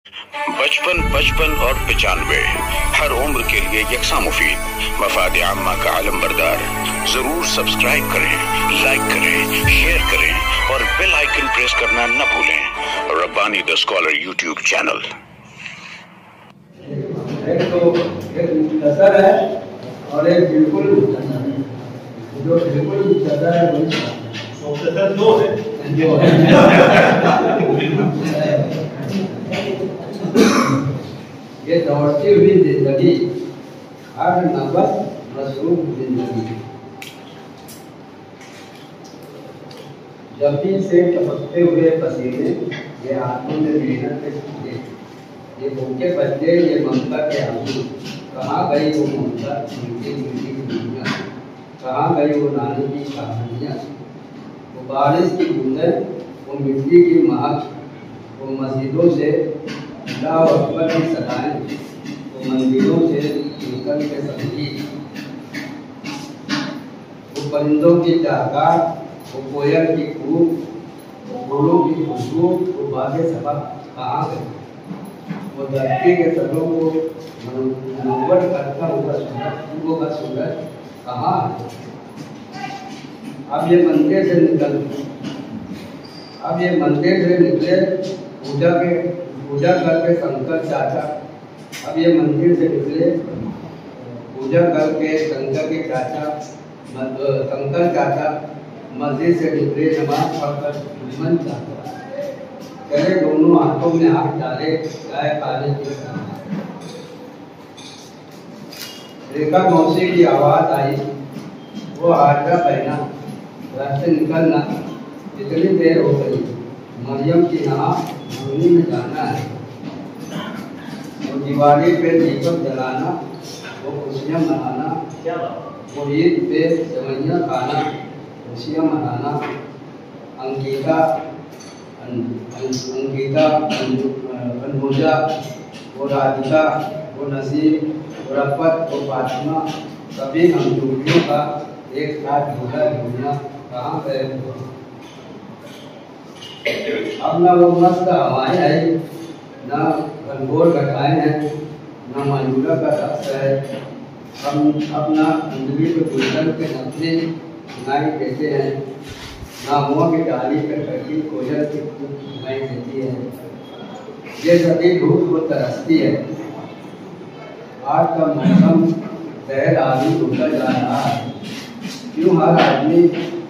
55, 55 और 95 हर उम्र के लिए यकसा मुफीद, मफाद आम्मा का आलम बरदार। जरूर सब्सक्राइब करें, लाइक करें, शेयर करें और बेल आइकन प्रेस करना न भूलें। Rabbani the scholar YouTube channel. एक तो एक मुख्तसर है और एक बिल्कुल मुख्तसर है। जो बिल्कुल मुख्तसर है वही मुख्तसर दो है। ये दौड़ती हुई जिंदगी हर नफस मसरूफ जिंदगी, जमीन से टपकते हुए पसीने, ये हाथों में मेहनत के छूटे, ये भूखे बच्चे, ये ममता के आंसू। कहाँ गई वो ममता, मीठी मीठी दुनिया, कहाँ गई वो नानी की कहानियाँ। वो बारिश की बूंदें, वो मिट्टी की महक, वो मस्जिदों से अल्लाह अकबर की सदाएं, वो मंदिरों से निकल के संगीत, वो परिंदों की चहकार, वो कोयल की कूक, वो फूलों की खुशबू, वो बातें सबक कहाँ गई। वो धरती के सरों को मनोवट करता हुआ सूरज कहाँ है। अब ये मंदिर से निकले पूजा करके शंकर चाचा। अब ये मंदिर से निकले पूजा करके शंकर चाचा, मस्जिद से निकले नमाज पढ़कर दुश्मन चाचा। करे दोनों हाथों में हाथ डाले गाय खाने के साथ। रेखा मौसी की आवाज आई, वो आटा पहना, रास्ते निकलना, कितनी देर हो गई। मरियम की नहा धोनी में जाना है। वो दिवाली पे दीपक जलाना, वो खुशियाँ मनाना, वो ईद पे सेवइयाँ खाना, खुशियाँ मनाना। अंकिता, अनमोजा, वो राधिका, वो नसीब, वो रफ़त, वो फातिमा, सभी हम दूरियों का एक साथ झूला कहाँ गए। अब ना वो मस्त हवाएं आई, ना घनघोर घटाएं हैं, ना मयूरा का रक्स है। अब ना अंजलि को गुलशन के नकली सुनाई देते हैं, ना मुँह की डाली पर बैठी कोयल की सुनाई देती है। ये सभी धूप को तरसती है। आज का मौसम बहर आदमी होता जा रहा है। क्यों हर आदमी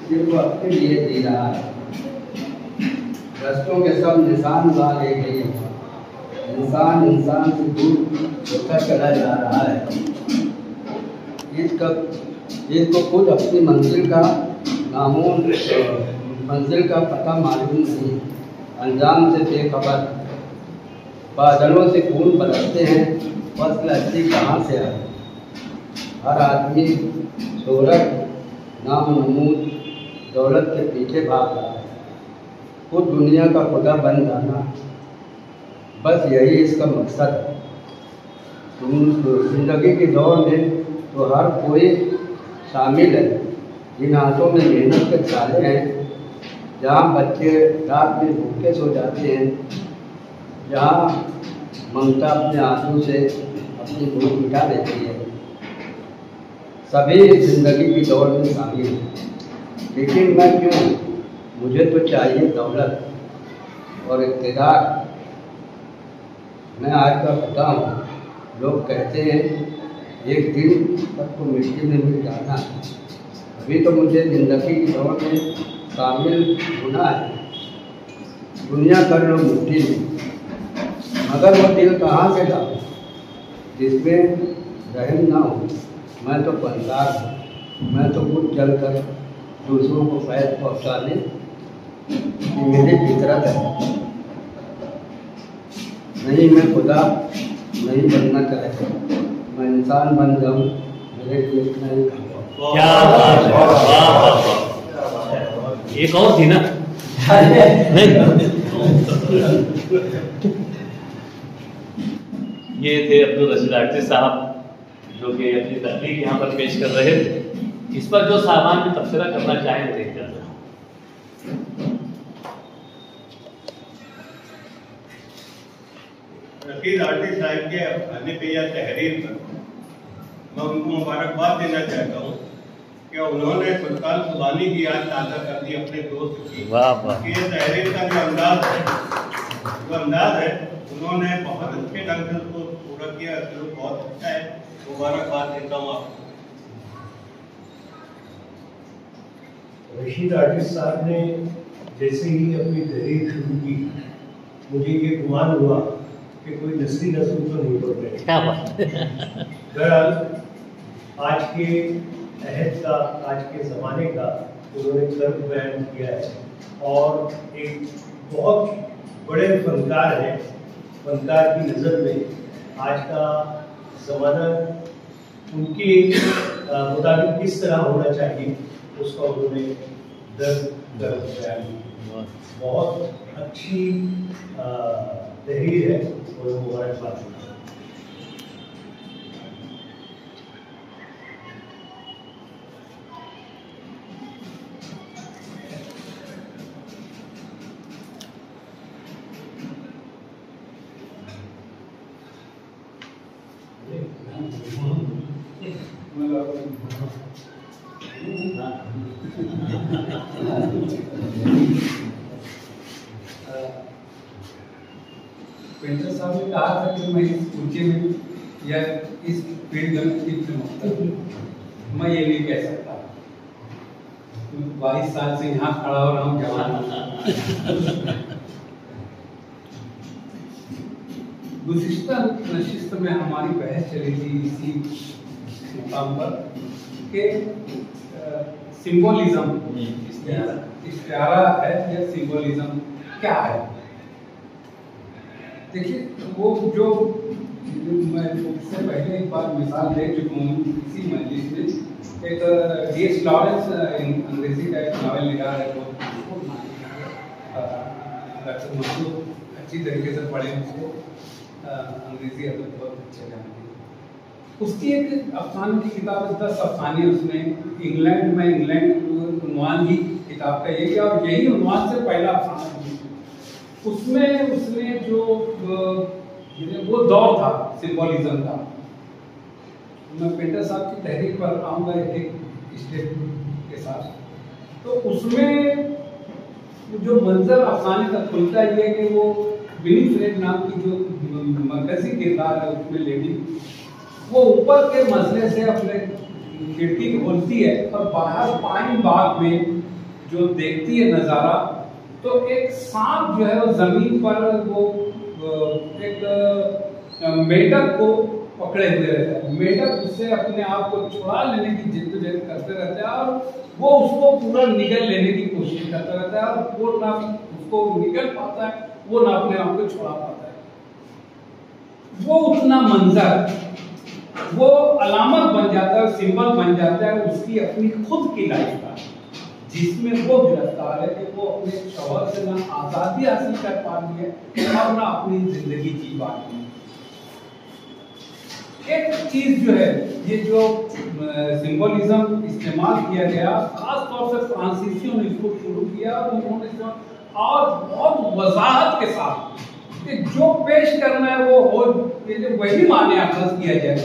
सिर्फ अपने लिए जी रहा है। रस्तों के सब निशान ला ले गई है। इंसान से दूर होता चला जा रहा है। इसको खुद अपनी मंजिल का पता मालूम नहीं, अंजाम से बेखबर। बादलों से खून बरसते हैं, फसल अच्छी कहाँ से आए। हर आदमी शोहरत, नाम नमूद, दौलत के पीछे भाग रहा है। खुद दुनिया का खुदा बन जाना, बस यही इसका मकसद है। जिंदगी की दौड़ में तो हर कोई शामिल है। जिन हाथों में मेहनत के छाले हैं, जहाँ बच्चे रात में भूखे सो जाते हैं, जहाँ ममता अपने आंसू से अपनी भूख मिटा देती है, सभी जिंदगी की दौड़ में शामिल हैं। लेकिन मैं क्यों, मुझे तो चाहिए दौलत और इक़्तिदार। मैं आज का खुदा हूँ। लोग कहते हैं एक दिन तक तो मिट्टी में मिल जाना है। अभी तो मुझे जिंदगी की दौड़ में शामिल होना है। दुनिया कर लो मुट्ठी में, मगर वो दिल कहाँ से डालूं जिसमें रहम ना हो। मैं तो पंसार हूँ, मैं तो खुद जल कर दूसरों को फैज़ पहुँचाने की मेरी फितरत है। नहीं, मैं खुदा नहीं बनना चाहता। मैं इंसान बन जाऊँ, मेरे लिए इतना ही काफ़ी। क्या बात है, वाह वाह। एक और थी ना ये थे अब्दुल रशीद आगची साहब, जो कि अपनी तकलीफ यहाँ पर पेश कर रहे थे। इस पर जो सामान में तबसरा करना चाहें वो देख जाते हैं। रशीद आर्टिस्ट साहब के अफसाने पे या तहरीर पर मैं उनको मुबारकबाद देना चाहता हूँ कि उन्होंने सुल्तान सुबानी की याद ताज़ा कर दी अपने दोस्त की। कि ये तहरीर का जो अंदाज है उन्होंने बहुत अच्छे ढंग से उसको पूरा किया, तो बहुत अच्छा है, मुबारकबाद देता हूँ आपको। रशीद आर्टिस्ट साहब ने जैसे ही अपनी तहरीर शुरू की, मुझे ये गुमान हुआ कि कोई नस्ली नस्ल तो नहीं बढ़ रही। क्या बात। दरअसल आज के अहद का, आज के ज़माने का उन्होंने कर्म बयान किया है और एक बहुत बड़े फनकार हैं। फनकार की नज़र में आज का ज़माना उनके मुताबिक किस तरह होना चाहिए उसका उन्होंने दर्द कर्म बयान किया। बहुत अच्छी तहरीर है और मुबारकबाद। पेंटर साहब ने कहा था कि मैं इस ऊंचे में या इस फील्ड में कितने मुख्तलिफ, मैं ये नहीं कह सकता। 22 साल से यहाँ खड़ा हो रहा हूँ जवान। गुज़िश्ता नशिस्त में हमारी बहस चली थी इसी मुकाम पर कि सिंबोलिज्म इश्तिहारा है या सिंबोलिज्म क्या है। देखिए वो जो मैं इससे पहले एक बार मिसाल दे चुका हूँ इसी मजलिस में, एक D.H. लॉरेंस अंग्रेजी का एक नावल निगार है, डॉक्टर मसूद अच्छी तरीके से पढ़े, उसको अंग्रेजी अदब बहुत अच्छे जानते हैं। उसकी एक अफसाने की किताब है 10 अफसाने, उसमें इंग्लैंड में उन्वान ही किताब का यही, और यही उन्वान से पहला अफसाना उसमें उसने जो वो दौर था सिंबोलिज्म का। मैं पेंटर साहब की तहरीर पर आऊँगा एक स्टेप के साथ, तो उसमें जो मंजर अफसाने का खुलता ही है कि वो विनीफ्रेड नाम की जो मरकजी किरदार है उसमें लेडी, वो ऊपर के मसले से अपने खिड़की खोलती है और बाहर पाइन बाग में जो देखती है नज़ारा, तो एक सांप जो है वो जमीन पर वो एक मेढक को पकड़े हुए रहता है। मेढक उससे अपने आप को छुड़ा लेने की जिद्दोजहद करते रहता है और वो उसको पूरा निगल लेने की कोशिश करता रहता है, और वो ना उसको निगल पाता है, वो ना अपने आप को छुड़ा पाता है। वो उतना मंजर, वो अलामत बन जाता है, सिंबल बन जाता है उसकी अपनी खुद की लाइफ का, जिसमें वो गिरफ्तार है कि वो अपने शौहर से ना आज़ादी हासिल कर पा रही है और ना अपनी जिंदगी जी पा रही है। एक चीज जो है, ये जो सिंबोलिज्म इस्तेमाल किया गया, खास तौर से फ्रांसीसियों ने इसको शुरू किया और उन्होंने और बहुत वजाहत के साथ कि जो पेश करना है वो हो, वही माने अखज़ किया जाए।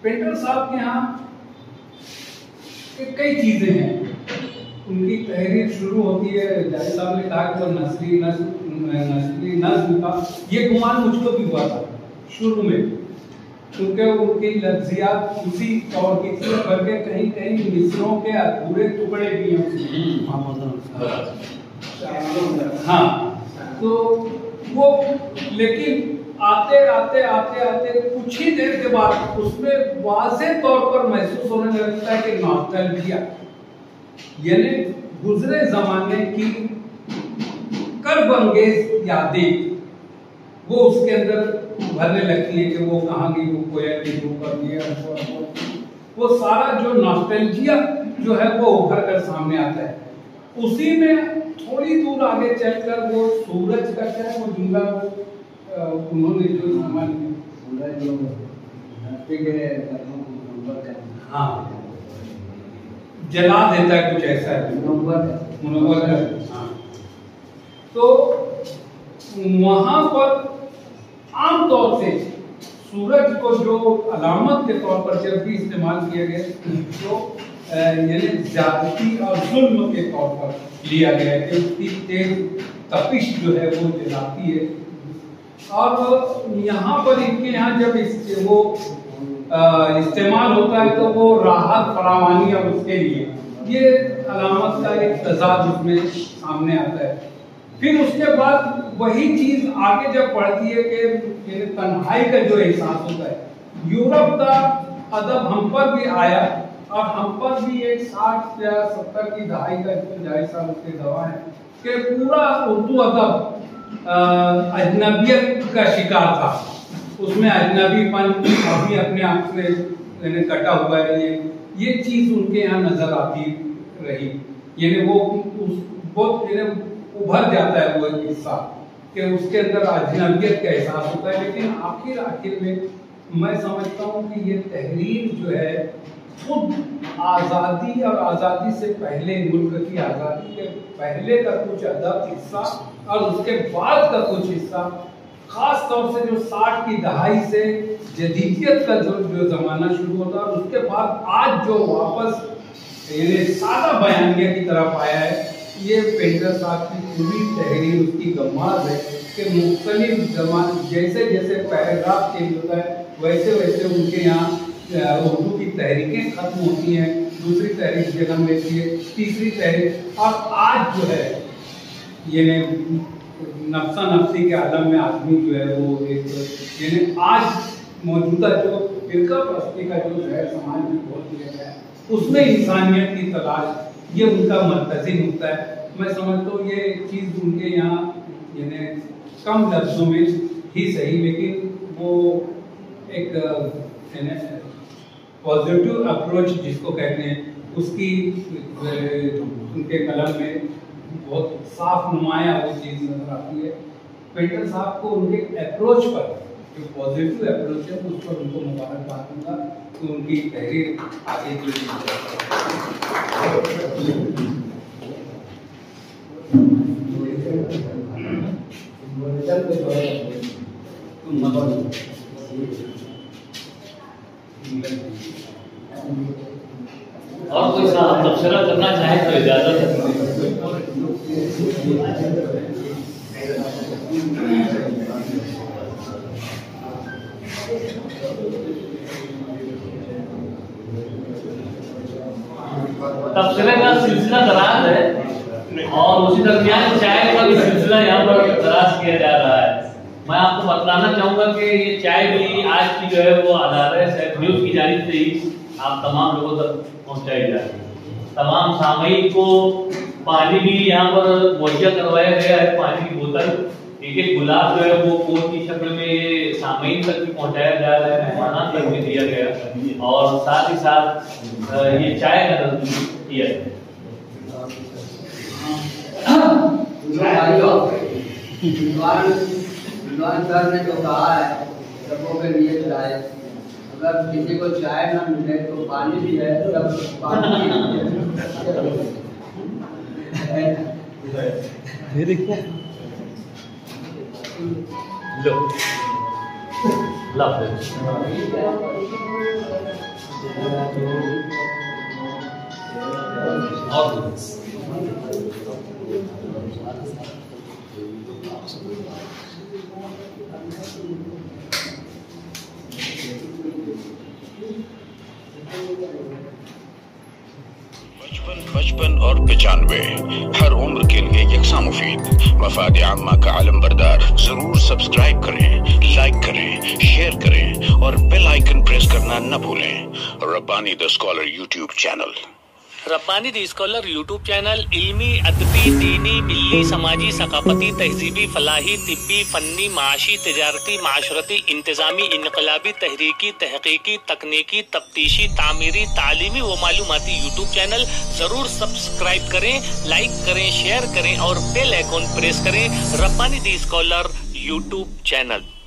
पेंटर साहब के यहाँ कई चीजें हैं, उनकी तहरीर शुरू होती है, जाहिद साहब ने कहा कि वो नस्ली नस्ल का, ये गुमान मुझको भी हुआ था शुरू में, क्योंकि उनकी लफ्जियात उसी तौर की थी, बल्कि कहीं कहीं मिसरों के अधूरे टुकड़े भी हैं। हाँ, तो वो लेकिन आते आते आते आते कुछ ही देर के बाद उसमें वाज़े तौर पर महसूस होने लगता है कि नॉस्टैल्जिया, यानी गुजरे जमाने की कर्ब अंगेज यादें वो उसके अंदर उभरने लगती है कि वो कहाँ गई, वो कोयल की रूप कर दिया, वो सारा जो नॉस्टैल्जिया जो है वो उभर कर सामने आता है। उसी में थोड़ी दूर आगे चलकर वो सूरज का क्या वो जुमला उन्होंने जो हाँ जला देता है, कुछ ऐसा है मुनव्वर। हाँ, तो वहाँ पर आमतौर से सूरज को जो अलामत के तौर पर जब भी इस्तेमाल किया गया तो यानी ज्यादती और जुल्म के तौर पर लिया गया है कि उसकी तेज तपिश जो है वो जलाती है। और यहाँ पर इनके यहाँ जब वो इस्तेमाल होता है तो वो राहत फरावानी और उसके लिए ये अलामत का एक तजाद उसमें सामने आता है। फिर उसके बाद वही चीज आगे जब बढ़ती है कि तन्हाई का जो एहसास होता है। यूरोप का अदब हम पर भी आया और हम पर भी एक 60 या 70 की दहाई का 50 साल उसके गवाह है कि पूरा उर्दू अदब अजनबियत का शिकार था। उसमें अजनबीपन अभी अपने आप से कटा हुआ है। ये चीज उनके यहाँ नजर आती रही, यानी वो बहुत उभर जाता है वो हिस्सा कि उसके अंदर अजनबियत का एहसास होता है। लेकिन आखिर में मैं समझता हूँ कि ये तहरीर जो है खुद आज़ादी और आज़ादी से पहले, मुल्क की आज़ादी के पहले का कुछ अदब हिस्सा और उसके बाद का कुछ हिस्सा, खास तौर से जो 60 की दहाई से जदीदियत का जो ज़माना शुरू होता है और उसके बाद आज जो वापस यानी सादा बयानिया की तरफ आया है, ये पेंटर साहब की पूरी तहरीर उसकी गम्माज है कि मुख्तलिफ जमान जैसे जैसे पैराग्राफ चेंज होता है वैसे वैसे उनके यहाँ उर्दू की तहरीकें खत्म होती हैं, दूसरी तहरीक जन्म लेती है, तीसरी तहरीक। और आज जो है ये नफ्सा नफ्सी के आलम में आदमी जो है वो एक यानी आज मौजूदा जो फिरका परस्ती का जो है समाज में बहुत दिया गया है उसमें इंसानियत की तलाश ये उनका मर्कजी नुक्ता है। मैं समझता हूँ ये चीज़ उनके यहाँ यानी कम लफ्ज़ों में ही सही, लेकिन वो एक पॉजिटिव अप्रोच जिसको कहते हैं उसकी उनके कलम में बहुत साफ नुमाया वो चीज़ नजर आती है। पेंटर साहब को उनके अप्रोच पर जो पॉजिटिव अप्रोच है उस पर उनको मुबारकबाद दूंगा तो उनकी तहरीर आगे और कोई साहब तबसरा करना चाहे तो इजाजत है। तबसरे का सिलसिला दराज है और उसी दरमियान चाय का भी सिलसिला यहाँ पर दराज किया जा रहा है। मैं आपको बतलाना चाहूंगा कि ये चाय भी आज की जो है वो आधार न्यूज की जानिब से ही आप तमाम लोगों तक पहुंचाई जा रही है। तमाम सामयिक को पानी भी यहाँ पर मुहैया करवाया गया है, पानी की बोतल एक एक गुलाब जो है वो कोट की शक्ल में सामयिक तक भी पहुंचाया जा रहा है, मेहमान तक भी दिया गया और साथ ही साथ ये चाय का नजर किया सर ने जो कहा है सबों के लिए चाय, अगर किसी को चाय ना मिले तो पानी भी है, सब पानी बचपन और 95 हर उम्र के लिए यकसा मुफीद। मफाद आम्मा का आलम बरदार। जरूर सब्सक्राइब करें, लाइक करें, शेयर करें और बेल आइकन प्रेस करना न भूलें। Rabbani the scholar YouTube channel. Rabbani the scholar YouTube channel इल्मी, अदबी, दीनी, मिल्ली, समाजी, सकाफती, तहजीबी, फलाही, तिब्बी, फन्नी, माशी, तिजारती, माशरती, इंतजामी, इनकलाबी, तहरीकी, तहकीकी, तकनीकी, तफ्तीशी, तामीरी, तालीमी व मालूमाती यूट्यूब चैनल जरूर सब्सक्राइब करें, लाइक करें, शेयर करें और बेल आइकन प्रेस करें। Rabbani the scholar YouTube channel.